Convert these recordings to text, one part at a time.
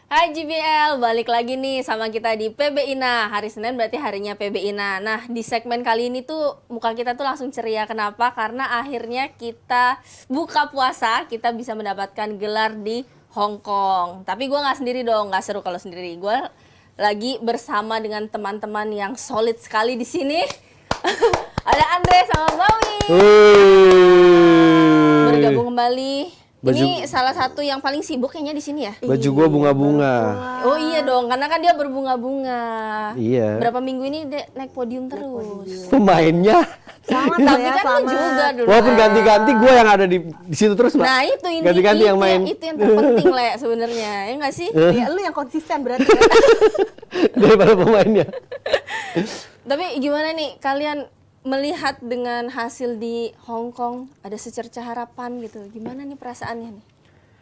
Hai JBL, balik lagi nih sama kita di PB Ina. Hari Senin berarti harinya PB Ina. Nah, di segmen kali ini tuh muka kita tuh langsung ceria. Kenapa? Karena akhirnya kita buka puasa, kita bisa mendapatkan gelar di Hong Kong. Tapi gue nggak sendiri dong, nggak seru kalau sendiri. Gue lagi bersama dengan teman-teman yang solid sekali di sini. Ada Andre sama Bawi. Bergabung kembali. Ini salah satu yang paling sibuk kayaknya di sini ya. Baju gua bunga-bunga. Oh iya dong, karena kan dia berbunga-bunga. Iya. Berapa minggu ini dia naik podium terus. Pemainnya. Sama Tapi ya, kan sama. lu juga dulu. Walaupun ganti-ganti gua yang ada di situ terus, Mbak. Nah itu ini ganti-ganti yang main. Itu yang terpenting Le sebenarnya, ya nggak sih? Ya, lu yang konsisten berarti ya. Daripada pemainnya. Tapi gimana nih kalian melihat dengan hasil di Hong Kong, ada secerca harapan gitu. Gimana nih perasaannya nih?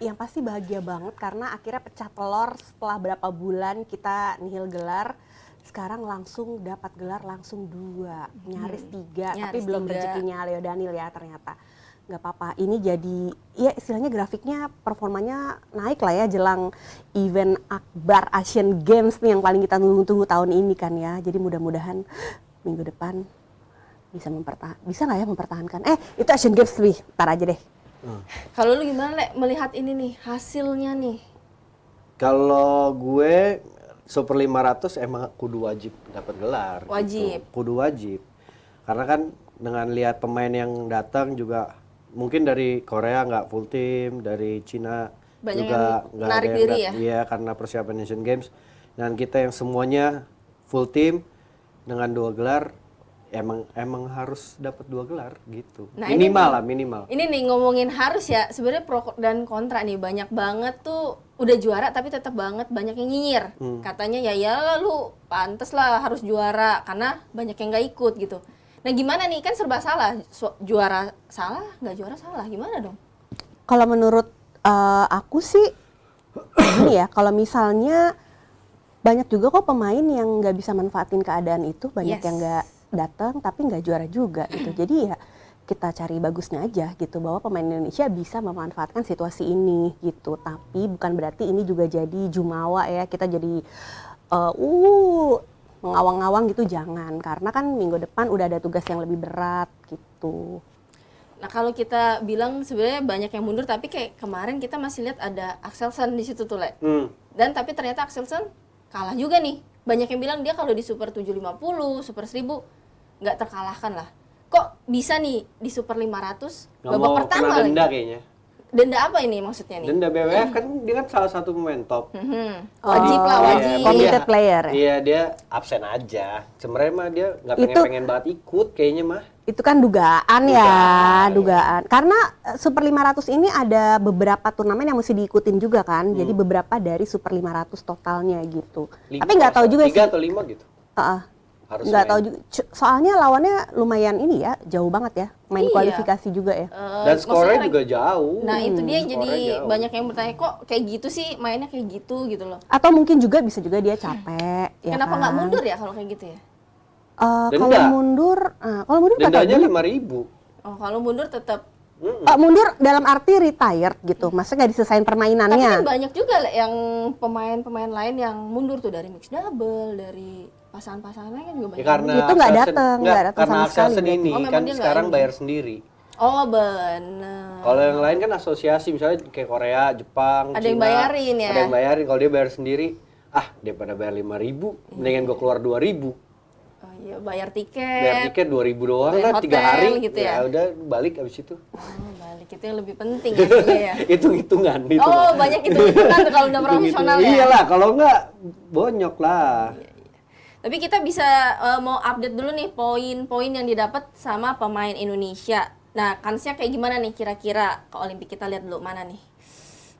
Yang pasti bahagia banget karena akhirnya pecah telur setelah berapa bulan kita nihil gelar. Sekarang langsung dapat gelar langsung 2, nyaris 3, tapi Nyaris belum 3. rezekinya Leo Daniel ya ternyata. Nggak apa-apa, ini jadi ya istilahnya grafiknya performanya naik lah ya jelang event Akbar Asian Games nih yang paling kita tunggu-tunggu tahun ini kan ya. Jadi mudah-mudahan minggu depan bisa nggak ya mempertahankan? Itu Asian Games nih, ntar aja deh. Kalau lu gimana Le melihat ini nih hasilnya nih? Kalau gue Super 500 emang kudu wajib dapat gelar. Wajib. Gitu. Kudu wajib. Karena kan dengan lihat pemain yang datang juga mungkin dari Korea nggak full team, dari Cina Banyak juga yang nggak narik ada yang diri ya? Iya, karena persiapan Asian Games. Dan kita yang semuanya full team dengan 2 gelar emang harus dapat 2 gelar gitu. Nah, minimal. Ini nih ngomongin harus ya, sebenarnya pro dan kontra nih, banyak banget tuh udah juara tapi tetap banget banyak yang nyinyir. Katanya ya lu pantes lah harus juara karena banyak yang nggak ikut gitu. Nah gimana nih, kan serba salah, juara salah, nggak juara salah, gimana dong? Kalau menurut aku sih gini ya, kalau misalnya banyak juga kok pemain yang nggak bisa manfaatin keadaan itu, banyak Yes. yang nggak datang tapi nggak juara juga gitu. Jadi ya kita cari bagusnya aja gitu, bahwa pemain Indonesia bisa memanfaatkan situasi ini gitu. Tapi bukan berarti ini juga jadi jumawa ya, kita jadi mengawang-awang gitu, jangan. Karena kan minggu depan udah ada tugas yang lebih berat gitu. Nah kalau kita bilang sebenarnya banyak yang mundur, tapi kayak kemarin kita masih lihat ada Axelsen di situ tuh Le. Dan tapi ternyata Axelsen kalah juga nih. Banyak yang bilang dia kalau di Super 750, Super 1000 nggak terkalahkan lah. Kok bisa nih di Super 500 Nggak babak mau pertama kena denda lagi? kayaknya. Denda apa ini maksudnya nih? Denda BWF kan dia kan salah satu pemain top. Wajib lah, wajib. Committed player ya? Iya, dia absen aja. Sebenarnya mah dia nggak pengen banget ikut kayaknya mah. Itu kan dugaan ya, dugaan. Karena Super 500 ini ada beberapa turnamen yang mesti diikutin juga kan. Jadi beberapa dari Super 500 totalnya gitu. Tapi nggak tahu juga 3 sih. atau 5 gitu. Harus Nggak main. tahu juga. Soalnya lawannya lumayan ini ya, jauh banget ya. Main Iya. kualifikasi juga ya. Dan skornya maksudnya juga jauh. Nah itu dia yang jadi Skornya jauh. banyak yang bertanya, kok kayak gitu sih mainnya kayak gitu loh. Atau mungkin juga bisa juga dia capek. Ya Kenapa kan? nggak mundur ya kalau kayak gitu ya? Kalau Denda. mundur nggak tahu Dendanya juga. 5.000. Oh kalau mundur tetap. Mundur dalam arti retired gitu, maksudnya nggak diselesain Tapi permainannya. kan banyak juga Le, yang pemain-pemain lain yang mundur tuh dari mixed double, dari pasangan-pasangan lain kan juga banyak. Ya, karena Itu nggak Axelsen- datang, nggak datang karena sama sekali Axelsen berarti. ini Oh, memang kan dia nggak sekarang ini. bayar sendiri. Oh bener. Kalau yang lain kan asosiasi, misalnya kayak Korea, Jepang, Ada Cina, yang bayarin ya? Ada yang bayarin. Kalau dia bayar sendiri, daripada bayar 5.000, mendingan gue keluar 2.000. Oh iya, bayar Bayar tiket 2.000 doang bayar lah, 3 hotel hari. gitu ya? Udah balik abis itu. Oh, balik itu yang lebih penting ya. Hitung-hitungan. Oh, banyak hitung-hitungan tuh kalau udah profesional ya. Iyalah, kalau enggak bonyok lah. Tapi kita bisa mau update dulu nih poin-poin yang didapat sama pemain Indonesia. Nah, kansnya kayak gimana nih kira-kira ke Olimpik? Kita lihat dulu mana nih.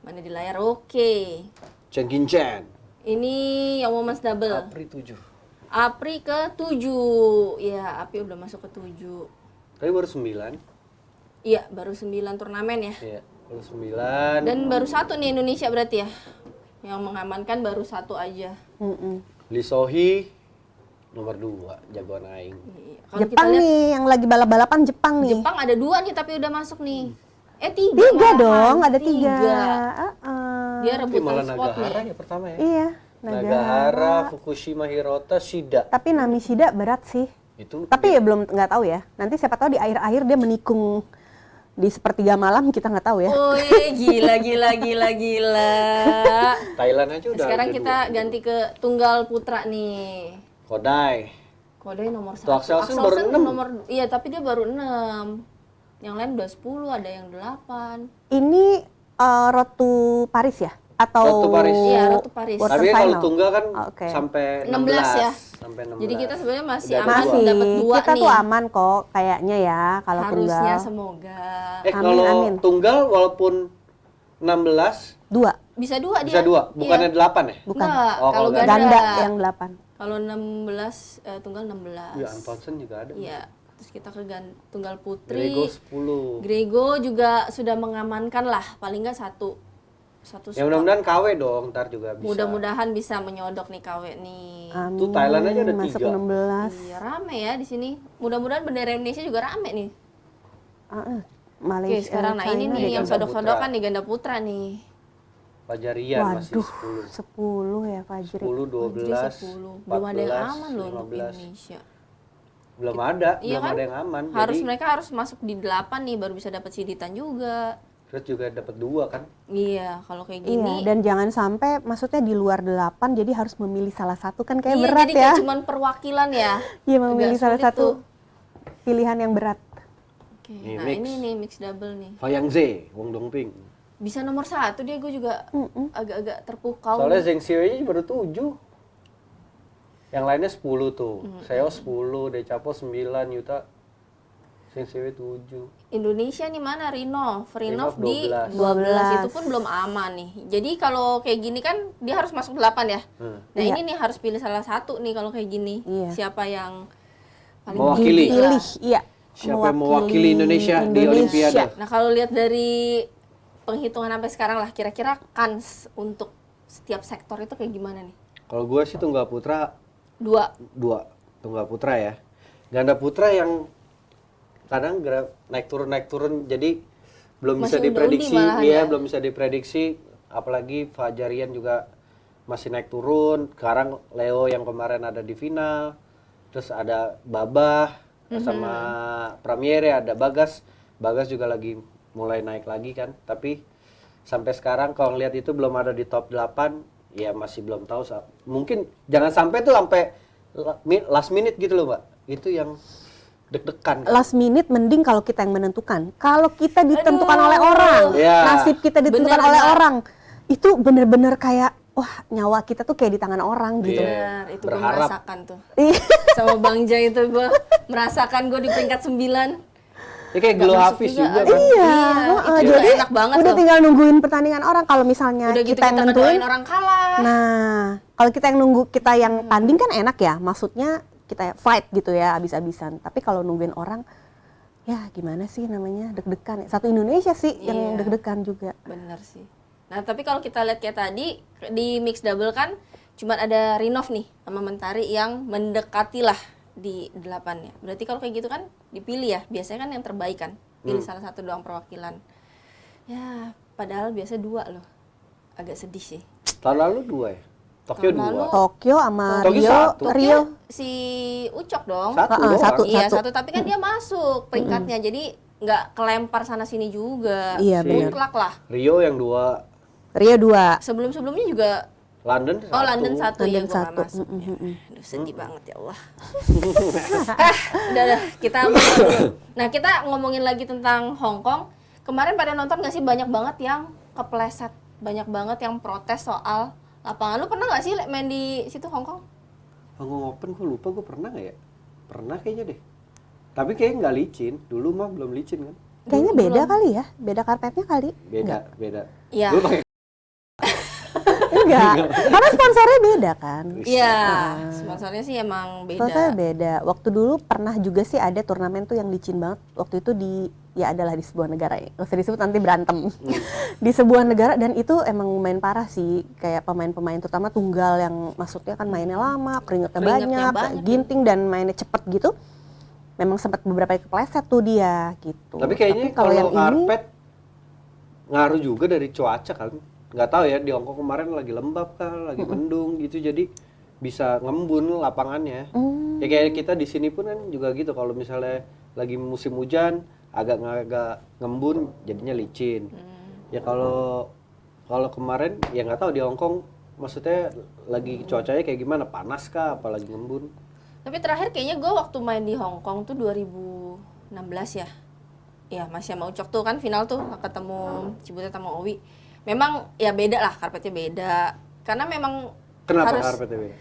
Mana di layar? Oke. Chen Qinchan. Ini yang women's double. Apri 7. Apri ke 7. Ya, Apri udah masuk ke 7. Tapi baru 9. Iya, baru 9 turnamen ya. Iya, baru 9. Dan baru 1 nih Indonesia berarti ya. Yang mengamankan baru 1 aja. Lee Sohee nomor 2, jagoan aing. Iya. Kalau kita Jepang lihat nih, yang lagi balap-balapan Jepang nih. Jepang ada 2 nih tapi udah masuk nih. 3 Tiga malahan. dong, ada 3. Dia Tapi rebutan malah spot Nagahara nih. ya pertama ya. Iya, Nagahara, Fukushima, Hirota, Shida. Tapi Namishida berat sih. Itu Tapi ya belum, nggak tahu ya. Nanti siapa tahu di akhir-akhir dia menikung di sepertiga malam, kita nggak tahu ya. Wih, gila. Thailand aja udah. Sekarang ada kita dua. ganti ke tunggal putra nih. Kodai. Kodai nomor Tuh, 1. Axelsen baru 6. Iya, tapi dia baru 6. Yang lain udah 10, ada yang 8. Ini Road to Paris ya? Atau Road to Paris. Iya, Road to Paris. Quarter Tapi kalau final? tunggal kan Oke. sampai 16 ya. Sampai 16. Jadi kita sebenarnya masih Udah aman Masih, dapat 2 kita nih. tuh aman kok kayaknya ya kalau Harusnya tunggal. semoga. Amin, kalau amin. tunggal walaupun 16 2, Bisa 2 dia. bisa 2, bukannya 8 ya? bukan. Enggak, Oh, kalau kalau ganda. Ganda yang 8. Kalau 16 tunggal 16. Iya, Antonsen juga ada. Iya. Terus kita ke tunggal putri. Grego 10. Grego juga sudah mengamankan lah, paling nggak satu Ya spot. mudah-mudahan KW dong, ntar juga bisa. Mudah-mudahan bisa menyodok nih KW nih. Amin. Tuh Thailand aja ada masuk 3. 16. Iya, rame ya di sini. Mudah-mudahan bendera Indonesia juga rame nih. Malaysia. Oke, sekarang nah ini China. nih yang ganda sodok-sodokan putra. nih ganda putra nih. Fajarian masih Waduh, 10. 10 ya Fajri. 10, 12, 10. Belum ada yang 14, aman loh untuk 15. Indonesia. Belum ada, Iya belum kan? ada yang aman. Harus Jadi mereka harus masuk di 8 nih baru bisa dapat siditan juga. terus juga dapat 2 kan. Iya, kalau kayak Iya, gini. dan jangan sampai maksudnya di luar 8 jadi harus memilih salah satu kan kayak iya, berat jadi ya. kayak cuman perwakilan ya. Iya, memilih Agak salah sulit satu tuh. pilihan yang berat. Oke, Nih, nah mix. ini nih mix double nih. Fayangze, Wong Dongping. Bisa nomor 1 dia, gue juga agak-agak terpukau. Soalnya Zheng Xiwei baru 7. Yang lainnya 10 tuh. Seo 10, Decapo 9, Yuta Zheng Xiwei 7. Indonesia nih mana Rinov di 12. 12 itu pun belum aman nih. Jadi kalau kayak gini kan dia harus masuk 8 ya. Nah, Iya. ini nih harus pilih salah satu nih kalau kayak gini. Iya. Siapa yang paling Mewakili. tinggi lah. Pilih, iya. Siapa yang mewakili Indonesia di Olimpiade? Nah, kalau lihat dari penghitungan sampai sekarang lah, kira-kira kans untuk setiap sektor itu kayak gimana nih? Kalau gue sih tunggal putra 2. 2. Tunggal putra ya. Ganda putra yang kadang naik turun jadi belum bisa Masih undi-undi diprediksi. malahan Iya, ya. belum bisa diprediksi. Apalagi Fajarian juga masih naik turun. Sekarang Leo yang kemarin ada di final. Terus ada Babah sama Pramiere, ada Bagas. Bagas juga lagi mulai naik lagi kan. Tapi sampai sekarang kalau ngeliat itu belum ada di top 8, ya masih belum tahu. Mungkin jangan sampai tuh sampai last minute gitu loh, Mbak. Itu yang deg-degan. Last minute mending kalau kita yang menentukan. Kalau kita ditentukan Aduh. oleh orang, Iya. nasib kita ditentukan Bener, oleh bener. orang, itu bener-bener kayak wah nyawa kita tuh kayak di tangan orang gitu. Iya. Benar, itu gue Berharap. merasakan tuh. Iya. Sama Bang Jai itu gue merasakan gue di peringkat 9. Ya kayak Nggak Gelo masuk Hafiz juga. juga kan. Iya, itu heeh, juga jadi enak banget udah loh. tinggal nungguin pertandingan orang. Kalau misalnya Udah gitu kita yang kita nentuin, ngedoain orang kalah. nah kalau kita yang nunggu kita yang tanding kan enak ya, maksudnya kita fight gitu ya abis-abisan. Tapi kalau nungguin orang, ya gimana sih namanya deg-degan. Satu Indonesia sih yang Iya. deg-degan juga. Bener sih. Nah, tapi kalau kita lihat kayak tadi di mix double kan cuma ada Rinov nih sama Mentari yang mendekati lah di 8-nya. Berarti kalau kayak gitu kan dipilih ya. Biasanya kan yang terbaik kan. Pilih salah satu doang perwakilan. Ya, padahal biasa 2 loh. Agak sedih sih. Tahun lalu 2 ya. Tokyo Tahun lalu 2. Tokyo sama Tokyo Rio, satu. Rio Si Ucok dong. Satu Ah, doang. satu. Iya, satu. Tapi kan dia masuk peringkatnya. Jadi nggak kelempar sana sini juga. Iya, benar. Mutlak lah. Rio yang 2. Rio 2. Sebelum-sebelumnya juga London Oh, London 1 ya, London gue nggak 1. masuk. Ya. Aduh, sedih banget ya Allah. Udah, kita ngomong dulu. Nah, kita ngomongin lagi tentang Hong Kong. Kemarin pada nonton nggak sih banyak banget yang kepleset, banyak banget yang protes soal lapangan. Lu pernah nggak sih main di situ Hong Kong? Hong Kong Open gue lupa gue pernah nggak ya? Pernah kayaknya deh. Tapi kayaknya nggak licin. Dulu mah belum licin kan? Kayaknya beda kali ya, beda karpetnya kali. Beda. Iya. Gue pakai Enggak, karena sponsornya beda kan. Iya, sponsornya sih emang Sponsornya beda. beda. Waktu dulu pernah juga sih ada turnamen tuh yang licin banget. Waktu itu ya adalah di sebuah negara ya. Nggak usah disebut nanti berantem. Di sebuah negara dan itu emang main parah sih. Kayak pemain-pemain terutama tunggal yang maksudnya kan mainnya lama, keringetnya Keringetnya banyak, banyak, ginting dan mainnya cepet gitu. Memang sempat beberapa kali kepleset tuh dia gitu. Tapi kayaknya kalau yang ini karpet ngaruh juga dari cuaca kan. nggak tahu ya di Hong Kong kemarin lagi lembab kah, lagi mendung gitu, jadi bisa ngembun lapangannya. Ya kayak kita di sini pun kan juga gitu, kalau misalnya lagi musim hujan agak ngembun jadinya licin. Ya kalau kemarin ya nggak tahu di Hong Kong maksudnya lagi cuacanya kayak gimana, panas kah apalagi ngembun. Tapi terakhir kayaknya gue waktu main di Hong Kong tuh 2016 ya. Ya masih sama Ucok tuh kan final tuh ketemu Cibutet sama Owi. Memang ya beda lah, karpetnya beda. Karena memang Kenapa harus karpetnya beda?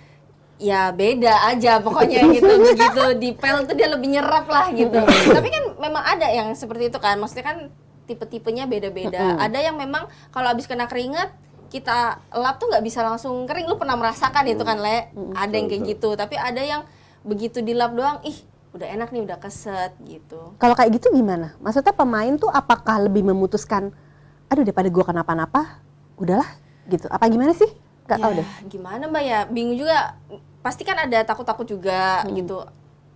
ya beda aja pokoknya gitu. Begitu dipel tuh dia lebih nyerap lah gitu. Tapi kan memang ada yang seperti itu kan. Maksudnya kan tipe-tipenya beda-beda. Ada yang memang kalau habis kena keringat kita lap tuh nggak bisa langsung kering. Lu pernah merasakan itu kan, Le? Ada yang kayak gitu. Tapi ada yang begitu dilap doang, ih udah enak nih, udah keset gitu. Kalau kayak gitu gimana? Maksudnya pemain tuh apakah lebih memutuskan, aduh daripada gua kenapa-napa, udahlah gitu. Apa gimana sih? Gak tahu deh. Gimana Mbak ya? Bingung juga. Pasti kan ada takut-takut juga gitu.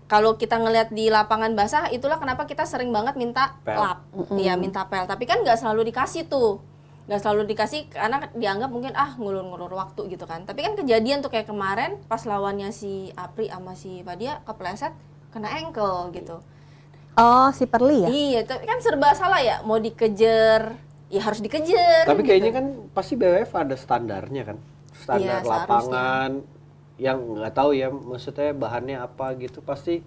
Kalau kita ngelihat di lapangan basah, itulah kenapa kita sering banget minta Pel. lap. Iya, minta pel. Tapi kan nggak selalu dikasih tuh. Nggak selalu dikasih karena dianggap mungkin ngulur-ngulur waktu gitu kan. Tapi kan kejadian tuh kayak kemarin pas lawannya si Apri sama si Fadia kepleset kena ankle gitu. Oh, si Perli ya? Iya, tapi kan serba salah ya. Mau dikejar, ya harus dikejar. Tapi kayaknya gitu. kan pasti BWF ada standarnya kan, standar Iya, lapangan yang nggak tahu ya, maksudnya bahannya apa gitu pasti.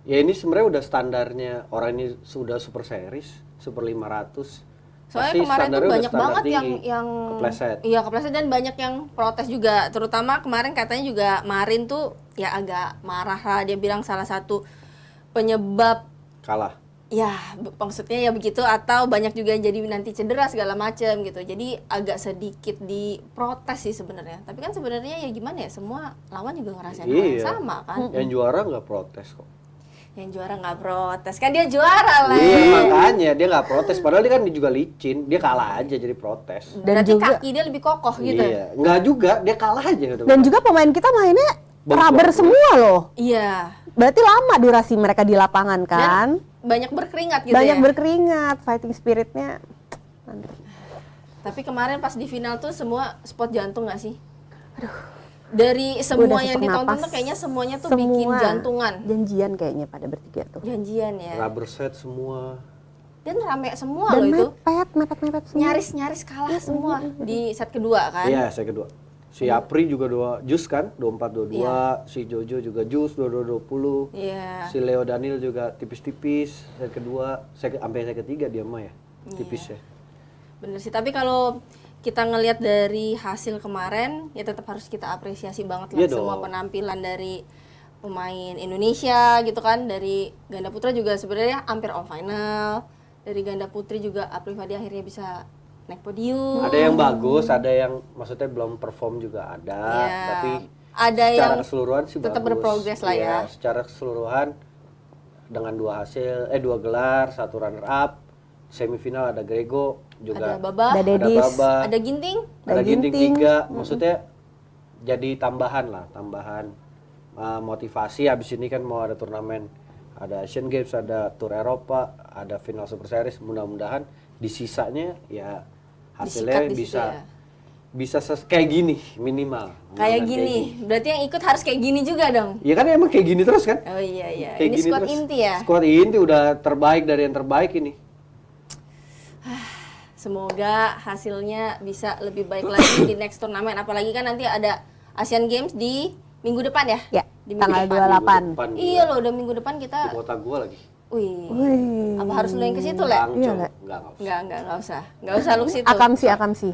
Ya ini sebenarnya udah standarnya, orang ini sudah super series, super 500. Soalnya Pasti kemarin tuh standarnya udah banyak standar banget tinggi. yang Kepleset. Iya, kepleset dan banyak yang protes juga. Terutama kemarin katanya juga Marin tuh ya agak marah lah, dia bilang salah satu penyebab Kalah. ya maksudnya ya begitu, atau banyak juga yang jadi nanti cedera segala macam gitu. Jadi agak sedikit diprotes sih sebenarnya. Tapi kan sebenarnya ya gimana ya, semua lawan juga ngerasain hal yang Iya. sama kan. Yang juara nggak protes kok. Yang juara nggak protes kan, dia juara lah. Iya makanya dia nggak protes, padahal dia kan juga licin, dia kalah aja jadi protes. Dan Berarti juga- kaki dia lebih kokoh gitu. Iya, nggak juga, dia kalah aja. Dan juga pemain kita mainnya rubber Bagus. semua loh. Iya. Berarti lama durasi mereka di lapangan kan? Dan banyak berkeringat gitu Banyak ya. berkeringat, fighting spiritnya. Tapi kemarin pas di final tuh semua spot jantung nggak sih? Dari semua udah yang sesak ditonton napas. tuh kayaknya semuanya tuh bikin jantungan. Janjian kayaknya pada bertiga tuh. Janjian ya. Rubber set semua. Dan rame semua Dan loh itu. mepet semua. Nyaris kalah semua di set kedua kan. Iya, saya kedua. Si Apri juga jus kan, 24-22, Iya. si Jojo juga jus 22-20. Iya. Si Leo Daniel juga tipis-tipis. Saya kedua, sampai saya ketiga dia mah ya. Tipis ya. Bener sih, tapi kalau kita ngelihat dari hasil kemarin ya tetap harus kita apresiasi banget lah Iya semua dong. penampilan dari pemain Indonesia gitu kan. Dari ganda putra juga sebenarnya hampir all final. Dari ganda putri juga Apri Fadi akhirnya bisa naik podium. Ada yang bagus, ada yang maksudnya belum perform juga ada, Iya. tapi Ada secara yang keseluruhan sih tetap bagus. berprogres lah Iya, ya. secara keseluruhan dengan dua gelar, 1 runner up, semifinal ada Grego juga. ada Babah, Ada Ada Dedis. Baba, ada Ginting. ada Ginting Ginting. 3, maksudnya jadi tambahan motivasi. Habis ini kan mau ada turnamen, ada Asian Games, ada Tour Eropa, ada final Super Series. Mudah-mudahan di sisanya ya hasilnya Disikat di situ ya. bisa kayak gini minimal. Kayak Mudah-mudahan gini. Berarti yang ikut harus kayak gini juga dong. Iya kan emang kayak gini terus kan? Oh iya iya. Kayak Ini gini squad terus. inti ya. Squad inti udah terbaik dari yang terbaik ini. Semoga hasilnya bisa lebih baik lagi di next turnamen. Apalagi kan nanti ada Asian Games di minggu depan ya? Ya, Di minggu tanggal depan. 28. Minggu depan Iya juga. loh, udah minggu depan Di kita. kota gua lagi. Wih. Wih. Apa harus lu yang ke situ, Le? Langsung. Iya, Le. Enggak usah. Enggak usah lu ke situ. Akamsi.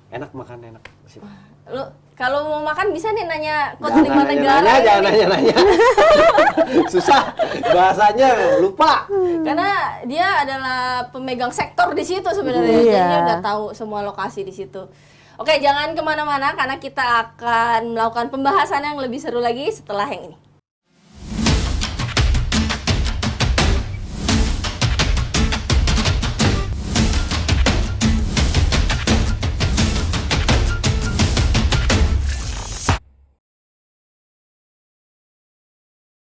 Enak makan enak. Lu kalau mau makan bisa nih nanya coach Jangan 5 negara. nanya-nanya, jangan ini. nanya-nanya. Susah bahasanya, lupa. Karena dia adalah pemegang sektor di situ sebenarnya. Iya. Jadi dia udah tahu semua lokasi di situ. Oke, jangan kemana-mana karena kita akan melakukan pembahasan yang lebih seru lagi setelah yang ini.